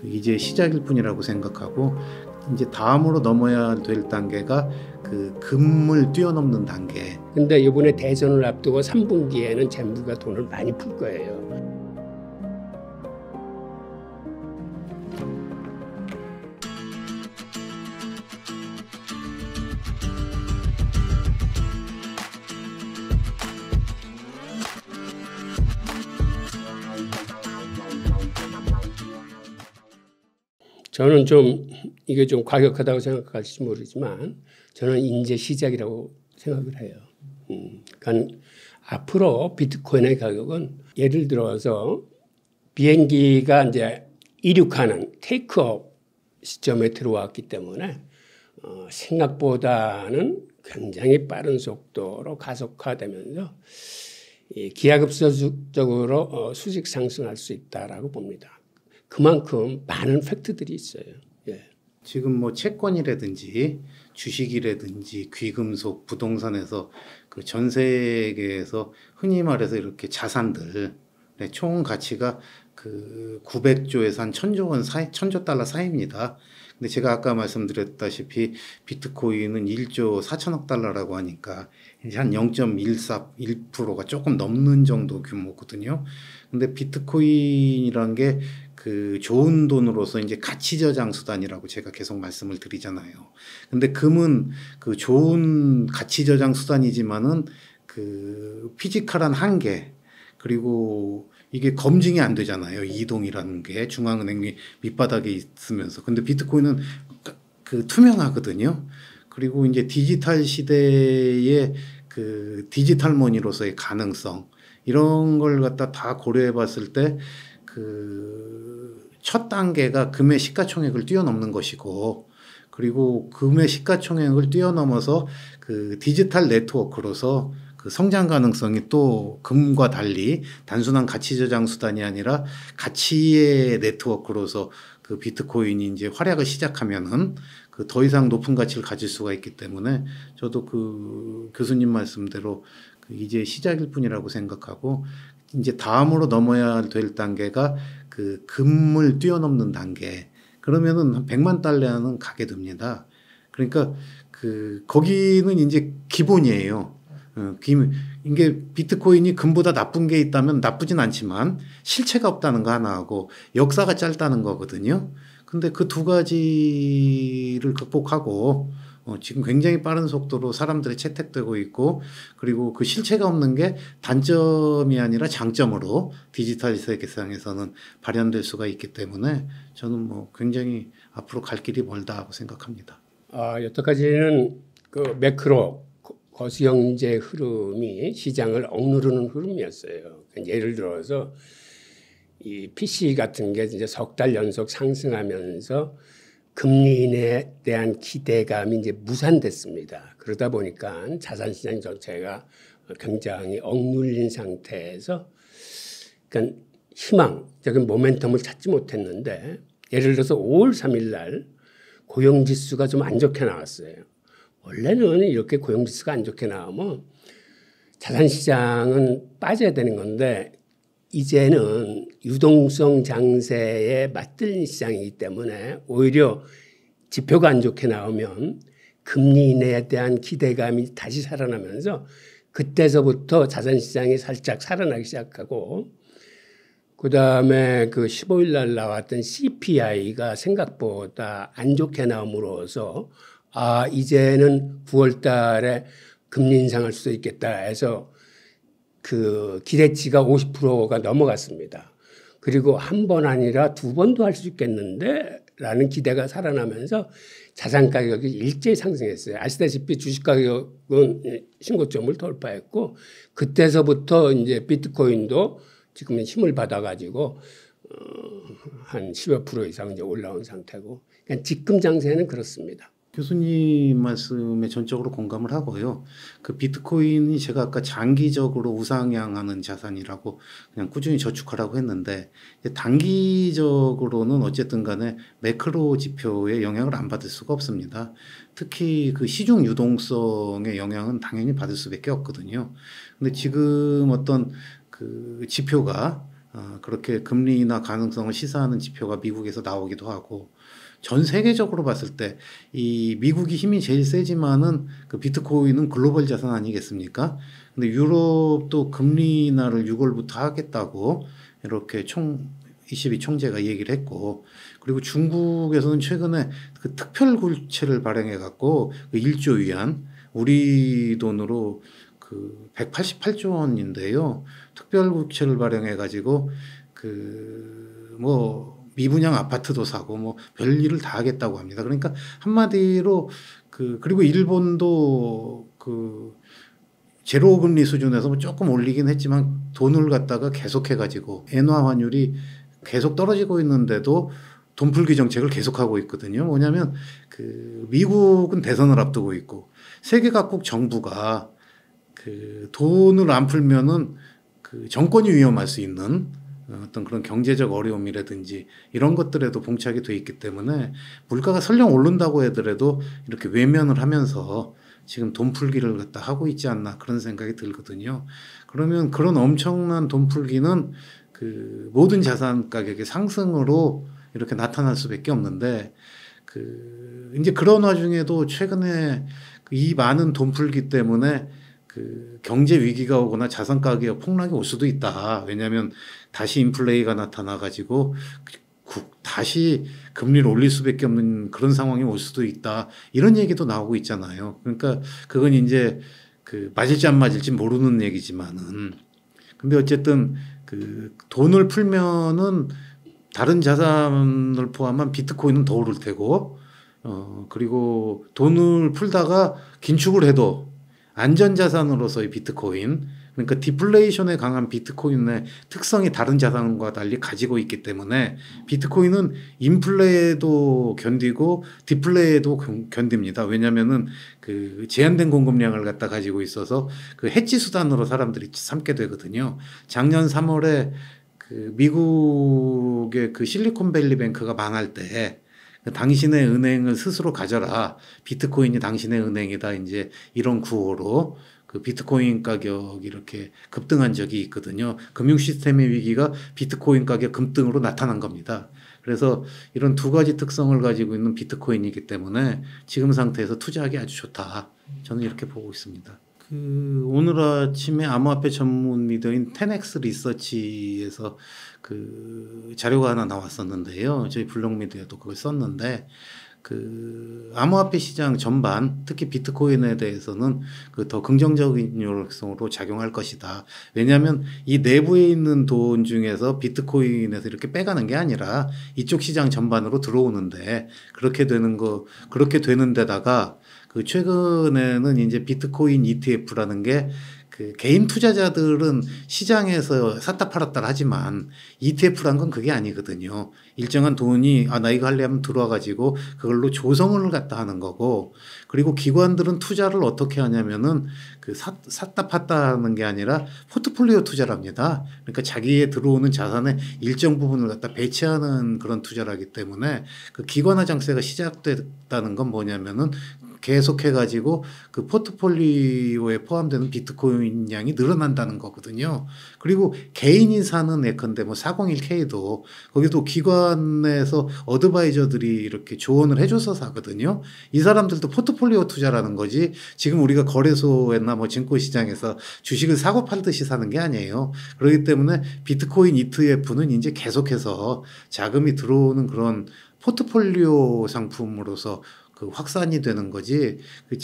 이제 시작일 뿐이라고 생각하고 이제 다음으로 넘어야 될 단계가 그 금을 뛰어넘는 단계. 근데 이번에 대선을 앞두고 3분기에는 정부가 돈을 많이 풀 거예요. 저는 좀 이게 좀 과격하다고 생각할지 모르지만 저는 이제 시작이라고 생각을 해요. 그러니까 앞으로 비트코인의 가격은 예를 들어서 비행기가 이제 이륙하는 테이크업 시점에 들어왔기 때문에 생각보다는 굉장히 빠른 속도로 가속화되면서 기하급수적으로 수직 상승할 수 있다라고 봅니다. 그만큼 많은 팩트들이 있어요. 예. 지금 뭐 채권이라든지 주식이라든지 귀금속, 부동산에서 그 전 세계에서 흔히 말해서 이렇게 자산들의 총 가치가 그 900조에서 한 1000조 원 사이, 1000조 달러 사이입니다. 근데 제가 아까 말씀드렸다시피 비트코인은 1조 4천억 달러라고 하니까 이제 한 0.1%가 조금 넘는 정도 규모거든요. 근데 비트코인이란 게 그 좋은 돈으로서 이제 가치 저장 수단이라고 제가 계속 말씀을 드리잖아요. 근데 금은 그 좋은 가치 저장 수단이지만은 그 피지컬한 한계, 그리고 이게 검증이 안 되잖아요. 이동이라는 게 중앙은행 밑바닥에 있으면서. 근데 비트코인은 그 투명하거든요. 그리고 이제 디지털 시대의 그 디지털 머니로서의 가능성, 이런 걸 갖다 다 고려해 봤을 때 그 첫 단계가 금의 시가총액을 뛰어넘는 것이고, 그리고 금의 시가총액을 뛰어넘어서 그 디지털 네트워크로서 그 성장 가능성이 또 금과 달리 단순한 가치 저장 수단이 아니라 가치의 네트워크로서 그 비트코인이 이제 활약을 시작하면은 그 더 이상 높은 가치를 가질 수가 있기 때문에 저도 그 교수님 말씀대로 그 이제 시작일 뿐이라고 생각하고, 이제 다음으로 넘어야 될 단계가 그 금을 뛰어넘는 단계. 그러면은 한 100만 달러는 가게 됩니다. 그러니까 그 거기는 이제 기본이에요. 이게 비트코인이 금보다 나쁜 게 있다면 나쁘진 않지만 실체가 없다는 거 하나하고 역사가 짧다는 거거든요. 근데 그 두 가지를 극복하고 지금 굉장히 빠른 속도로 사람들이 채택되고 있고, 그리고 그 실체가 없는 게 단점이 아니라 장점으로 디지털 세계상에서는 발현될 수가 있기 때문에 저는 뭐 굉장히 앞으로 갈 길이 멀다고 생각합니다. 여태까지는 그 매크로 거시경제 흐름이 시장을 억누르는 흐름이었어요. 예를 들어서 이 PC 같은 게 이제 석 달 연속 상승하면서 금리에 대한 기대감이 이제 무산됐습니다. 그러다 보니까 자산시장 전체가 굉장히 억눌린 상태에서 그러니까 희망적인 모멘텀을 찾지 못했는데, 예를 들어서 5월 3일 날 고용지수가 좀 안 좋게 나왔어요. 원래는 이렇게 고용지수가 안 좋게 나오면 자산시장은 빠져야 되는 건데 이제는 유동성 장세에 맞들린 시장이기 때문에 오히려 지표가 안 좋게 나오면 금리 인하에 대한 기대감이 다시 살아나면서 그때서부터 자산시장이 살짝 살아나기 시작하고, 그다음에 그 15일 날 나왔던 CPI가 생각보다 안 좋게 나옴으로써 이제는 9월 달에 금리 인상할 수도 있겠다 해서 그 기대치가 50%가 넘어갔습니다. 그리고 한 번 아니라 두 번도 할 수 있겠는데 라는 기대가 살아나면서 자산 가격이 일제히 상승했어요. 아시다시피 주식 가격은 신고점을 돌파했고, 그때서부터 이제 비트코인도 지금 힘을 받아가지고 한 10여 % 이상 이제 올라온 상태고, 그러니까 지금 장세는 그렇습니다. 교수님 말씀에 전적으로 공감을 하고요. 그 비트코인이 제가 아까 장기적으로 우상향하는 자산이라고 그냥 꾸준히 저축하라고 했는데, 단기적으로는 어쨌든 간에 매크로 지표의 영향을 안 받을 수가 없습니다. 특히 그 시중 유동성의 영향은 당연히 받을 수밖에 없거든요. 근데 지금 어떤 그 지표가 그렇게 금리 인하 가능성을 시사하는 지표가 미국에서 나오기도 하고 전 세계적으로 봤을 때 이 미국이 힘이 제일 세지만은 그 비트코인은 글로벌 자산 아니겠습니까? 근데 유럽도 금리 인하를 6월부터 하겠다고 이렇게 22 총재가 얘기를 했고 그리고 중국에서는 최근에 그 특별 국채를 발행해 갖고 그 1조 위안 우리 돈으로 그 188조 원인데요. 특별 국채를 발행해 가지고 그 뭐 미분양 아파트도 사고 뭐 별일을 다 하겠다고 합니다. 그러니까 한마디로 그리고 일본도 그 제로 금리 수준에서 뭐 조금 올리긴 했지만 돈을 갖다가 계속해 가지고 엔화 환율이 계속 떨어지고 있는데도 돈 풀기 정책을 계속하고 있거든요. 뭐냐면 그 미국은 대선을 앞두고 있고 세계 각국 정부가 그 돈을 안 풀면은 그 정권이 위험할 수 있는 어떤 그런 경제적 어려움이라든지 이런 것들에도 봉착이 돼 있기 때문에 물가가 설령 오른다고 하더라도 이렇게 외면을 하면서 지금 돈 풀기를 갖다 하고 있지 않나 그런 생각이 들거든요. 그러면 그런 엄청난 돈 풀기는 그 모든 자산 가격의 상승으로 이렇게 나타날 수밖에 없는데 그 이제 그런 와중에도 최근에 이 많은 돈 풀기 때문에 그 경제 위기가 오거나 자산 가격 폭락이 올 수도 있다. 왜냐하면 다시 인플레이가 나타나 가지고 다시 금리를 올릴 수밖에 없는 그런 상황이 올 수도 있다. 이런 얘기도 나오고 있잖아요. 그러니까 그건 이제 그 맞을지 안 맞을지 모르는 얘기지만은 근데 어쨌든 그 돈을 풀면은 다른 자산을 포함한 비트코인은 더 오를 테고 그리고 돈을 풀다가 긴축을 해도 안전자산으로서의 비트코인 그러니까 디플레이션에 강한 비트코인의 특성이 다른 자산과 달리 가지고 있기 때문에 비트코인은 인플레도 견디고 디플레도 견딥니다. 왜냐하면은 그 제한된 공급량을 갖다 가지고 있어서 그 해지 수단으로 사람들이 삼게 되거든요. 작년 3월에 그 미국의 그 실리콘밸리 뱅크가 망할 때 당신의 은행을 스스로 가져라. 비트코인이 당신의 은행이다. 이제 이런 구호로 그 비트코인 가격이 이렇게 급등한 적이 있거든요. 금융 시스템의 위기가 비트코인 가격 급등으로 나타난 겁니다. 그래서 이런 두 가지 특성을 가지고 있는 비트코인이기 때문에 지금 상태에서 투자하기 아주 좋다. 저는 이렇게 보고 있습니다. 그 오늘 아침에 암호화폐 전문 미디어인 10X 리서치에서 그 자료가 하나 나왔었는데요. 저희 블록 미디어도 그걸 썼는데 그 암호화폐 시장 전반 특히 비트코인에 대해서는 그 더 긍정적인 요소로 작용할 것이다. 왜냐하면 이 내부에 있는 돈 중에서 비트코인에서 이렇게 빼가는 게 아니라 이쪽 시장 전반으로 들어오는데 그렇게 되는 데다가 그 최근에는 이제 비트코인 ETF라는 게 그 개인 투자자들은 시장에서 샀다 팔았다 하지만 ETF란 건 그게 아니거든요. 일정한 돈이 나 이거 하려 하면 들어와 가지고 그걸로 조성을 갖다 하는 거고 그리고 기관들은 투자를 어떻게 하냐면은 그 샀다 팠다 하는 게 아니라 포트폴리오 투자랍니다. 그러니까 자기의 들어오는 자산의 일정 부분을 갖다 배치하는 그런 투자를 하기 때문에 그 기관화 장세가 시작됐다는 건 뭐냐면은 계속해 가지고 그 포트폴리오에 포함되는 비트코인 양이 늘어난다는 거거든요. 그리고 개인이 사는 예컨대 뭐 401k도 거기도 기관에서 어드바이저들이 이렇게 조언을 해줘서 사거든요. 이 사람들도 포트폴리오 투자라는 거지 지금 우리가 거래소나 뭐 증권시장에서 주식을 사고 팔듯이 사는 게 아니에요. 그렇기 때문에 비트코인 ETF는 이제 계속해서 자금이 들어오는 그런 포트폴리오 상품으로서 그 확산이 되는 거지.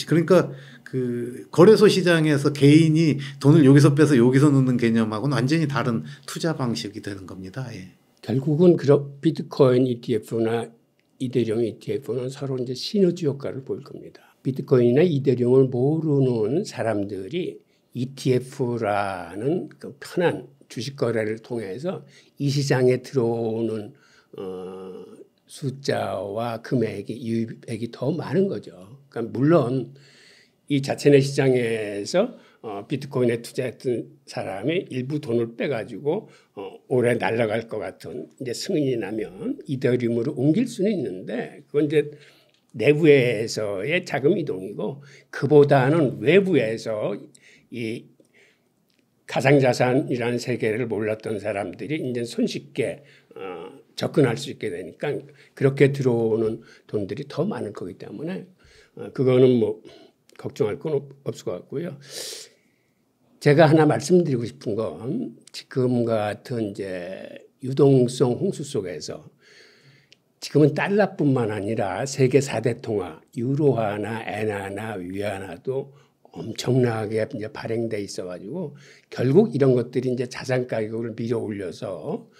그러니까 그 거래소 시장에서 개인이 돈을 여기서 빼서 여기서 넣는 개념하고는 완전히 다른 투자 방식이 되는 겁니다. 예. 결국은 비트코인 ETF나 이더리움 ETF는 서로 이제 시너지 효과를 볼 겁니다. 비트코인이나 이더리움을 모르는 사람들이 ETF라는 그 편한 주식 거래를 통해서 이 시장에 들어오는 숫자와 금액이 유입액이 더 많은 거죠. 그러니까 물론 이 자체내 시장에서 비트코인에 투자했던 사람이 일부 돈을 빼가지고 올해 날아갈 것 같은 이제 승인이 나면 이더리움으로 옮길 수는 있는데 그건 이제 내부에서의 자금 이동이고 그보다는 외부에서 가상자산이라는 세계를 몰랐던 사람들이 이제 손쉽게 접근할 수 있게 되니까 그렇게 들어오는 돈들이 더 많을 거기 때문에 그거는 뭐 걱정할 건 없을 것 같고요. 제가 하나 말씀드리고 싶은 건 지금 같은 이제 유동성 홍수 속에서 지금은 달러뿐만 아니라 세계 4대 통화, 유로화나 엔화나 위안화도 엄청나게 이제 발행돼 있어가지고 결국 이런 것들이 이제 자산 가격을 밀어 올려서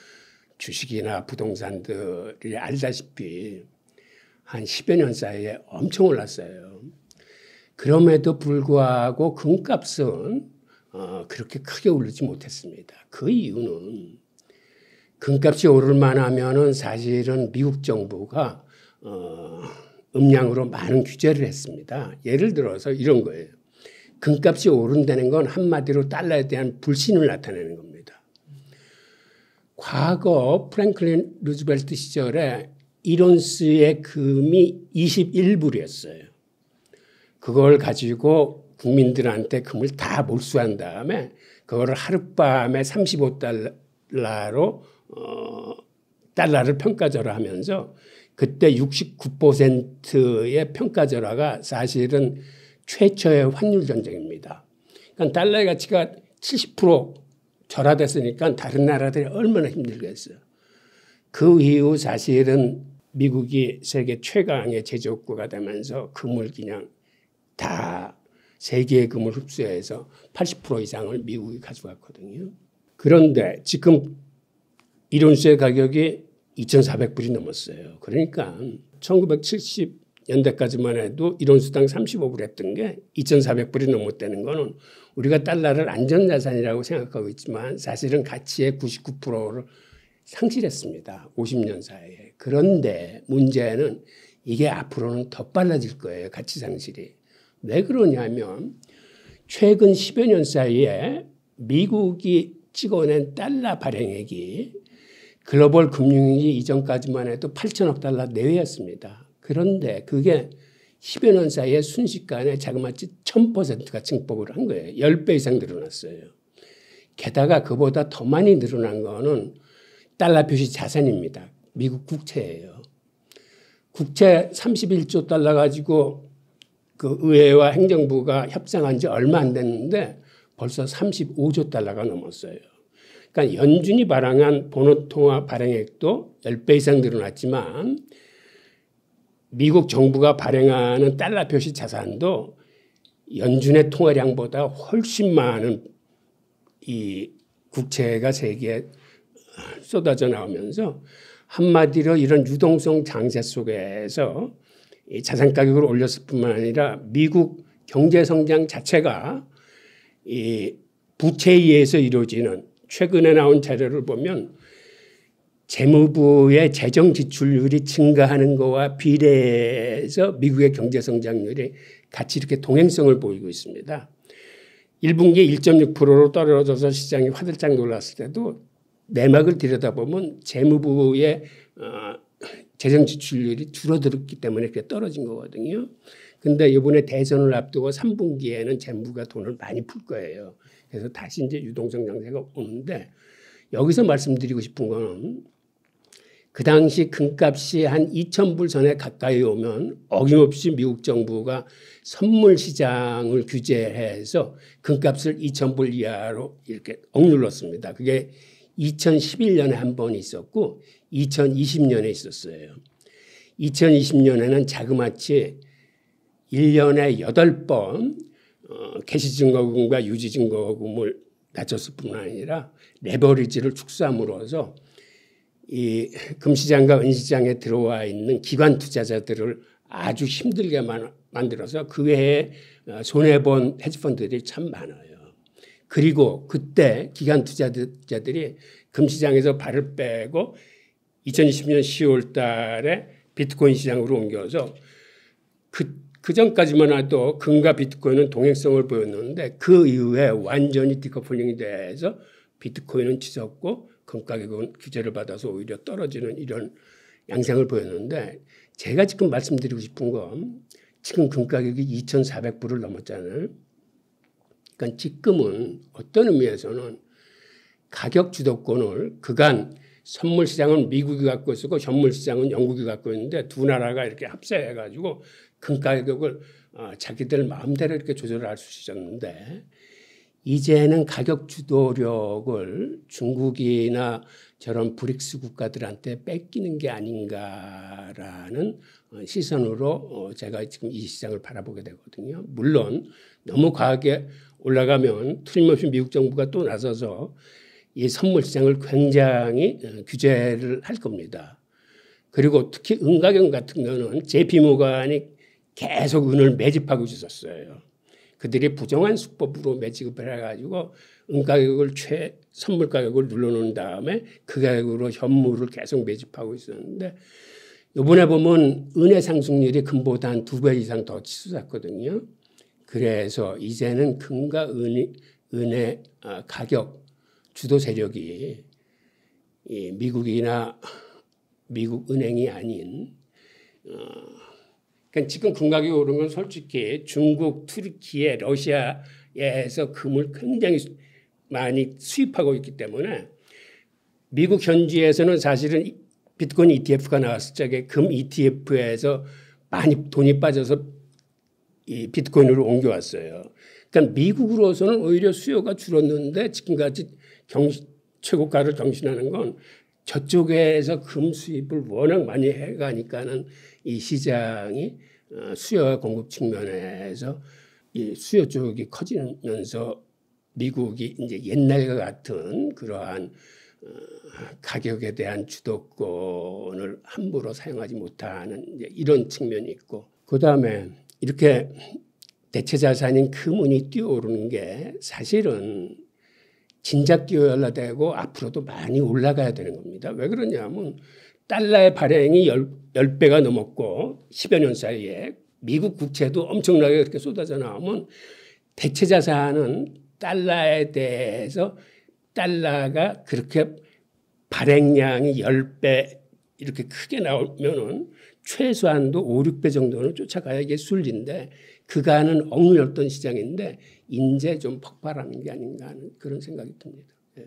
주식이나 부동산들이 알다시피 한 10여 년 사이에 엄청 올랐어요. 그럼에도 불구하고 금값은 그렇게 크게 오르지 못했습니다. 그 이유는 금값이 오를 만하면은 사실은 미국 정부가 음량으로 많은 규제를 했습니다. 예를 들어서 이런 거예요. 금값이 오른다는 건 한마디로 달러에 대한 불신을 나타내는 겁니다. 과거 프랭클린 루즈벨트 시절에 1온스의 금이 21불이었어요. 그걸 가지고 국민들한테 금을 다 몰수한 다음에 그거를 하룻밤에 35달러로 달러를 평가절하하면서 그때 69%의 평가절하가 사실은 최초의 환율 전쟁입니다. 그러니까 달러의 가치가 70% 절하됐으니까 다른 나라들이 얼마나 힘들겠어요. 그 이후 사실은 미국이 세계 최강의 제조국가 되면서 금을 그냥 다 세계의 금을 흡수해서 80% 이상을 미국이 가져갔거든요. 그런데 지금 1온스의 가격이 2,400불이 넘었어요. 그러니까 1970년대까지만 해도 1온스당 35불 했던 게 2,400불이 넘었다는 거는 우리가 달러를 안전자산이라고 생각하고 있지만 사실은 가치의 99%를 상실했습니다. 50년 사이에. 그런데 문제는 이게 앞으로는 더 빨라질 거예요. 가치 상실이. 왜 그러냐면 최근 10여 년 사이에 미국이 찍어낸 달러 발행액이 글로벌 금융위기 이전까지만 해도 8천억 달러 내외였습니다. 그런데 그게 10여 년 사이에 순식간에 자그마치 1000%가 증폭을 한 거예요. 10배 이상 늘어났어요. 게다가 그보다 더 많이 늘어난 거는 달러 표시 자산입니다. 미국 국채예요. 국채 31조 달러 가지고 그 의회와 행정부가 협상한 지 얼마 안 됐는데 벌써 35조 달러가 넘었어요. 그러니까 연준이 발행한 번호통화 발행액도 10배 이상 늘어났지만 미국 정부가 발행하는 달러 표시 자산도 연준의 통화량보다 훨씬 많은 이 국채가 세계에 쏟아져 나오면서 한마디로 이런 유동성 장세 속에서 이 자산 가격을 올렸을 뿐만 아니라 미국 경제 성장 자체가 이 부채에 의해서 이루어지는 최근에 나온 자료를 보면 재무부의 재정 지출률이 증가하는 것과 비례해서 미국의 경제 성장률이 같이 이렇게 동행성을 보이고 있습니다. 1분기에 1.6%로 떨어져서 시장이 화들짝 놀랐을 때도 내막을 들여다보면 재무부의 재정 지출률이 줄어들었기 때문에 그렇게 떨어진 거거든요. 근데 이번에 대선을 앞두고 3분기에는 재무부가 돈을 많이 풀 거예요. 그래서 다시 이제 유동성 장세가 오는데 여기서 말씀드리고 싶은 거는 그 당시 금값이 한 2,000불 전에 가까이 오면 어김없이 미국 정부가 선물 시장을 규제해서 금값을 2,000불 이하로 이렇게 억눌렀습니다. 그게 2011년에 한 번 있었고 2020년에 있었어요. 2020년에는 자그마치 1년에 8번 개시증거금과 유지증거금을 낮췄을 뿐만 아니라 레버리지를 축소함으로써 이 금시장과 은시장에 들어와 있는 기관 투자자들을 아주 힘들게 만들어서 그 외에 손해본 헤지펀드들이 참 많아요. 그리고 그때 기관 투자자들이 금시장에서 발을 빼고 2020년 10월 달에 비트코인 시장으로 옮겨서 그 전까지만 해도 금과 비트코인은 동행성을 보였는데 그 이후에 완전히 디커플링이 돼서 비트코인은 치솟고 금 가격은 규제를 받아서 오히려 떨어지는 이런 양상을 보였는데 제가 지금 말씀드리고 싶은 건 지금 금 가격이 2,400불을 넘었잖아요. 그러니까 지금은 어떤 의미에서는 가격 주도권을 그간 선물 시장은 미국이 갖고 있었고 현물 시장은 영국이 갖고 있는데 두 나라가 이렇게 합세해가지고 금 가격을 자기들 마음대로 이렇게 조절할 수 있었는데 이제는 가격 주도력을 중국이나 저런 브릭스 국가들한테 뺏기는 게 아닌가라는 시선으로 제가 지금 이 시장을 바라보게 되거든요. 물론 너무 과하게 올라가면 틀림없이 미국 정부가 또 나서서 이 선물 시장을 굉장히 규제를 할 겁니다. 그리고 특히 은가격 같은 경우는 JP모간이 계속 은을 매집하고 있었어요. 그들이 부정한 수법으로 매집을 해가지고 은가격을 선물 가격을 눌러놓은 다음에 그 가격으로 현물을 계속 매집하고 있었는데 이번에 보면 은의 상승률이 금보다 한 2배 이상 더 치솟았거든요. 그래서 이제는 금과 은의 가격 주도 세력이 미국이나 미국 은행이 아닌 그러니까 지금 금 가격이 오른 건 솔직히 중국, 투르키에, 러시아에서 금을 굉장히 많이 수입하고 있기 때문에 미국 현지에서는 사실은 비트코인 ETF가 나왔을 적에 금 ETF에서 많이 돈이 빠져서 이 비트코인으로 옮겨왔어요. 그러니까 미국으로서는 오히려 수요가 줄었는데 지금까지 최고가를 경신하는 건 저쪽에서 금 수입을 워낙 많이 해가니까는 이 시장이 수요와 공급 측면에서 이 수요 쪽이 커지면서 미국이 이제 옛날과 같은 그러한 가격에 대한 주도권을 함부로 사용하지 못하는 이제 이런 측면이 있고 그다음에 이렇게 대체 자산인 금은이 뛰어오르는 게 사실은 진작 뛰어야 되고 앞으로도 많이 올라가야 되는 겁니다. 왜 그러냐면 달러의 발행이 10배가 넘었고 10여 년 사이에 미국 국채도 엄청나게 그렇게 쏟아져 나오면 대체 자산은 달러에 대해서 달러가 그렇게 발행량이 10배 이렇게 크게 나오면은 최소한도 5, 6배 정도는 쫓아가야 이게 순리인데 그간은 억눌렸던 시장인데 이제 좀 폭발하는 게 아닌가 하는 그런 생각이 듭니다. 예.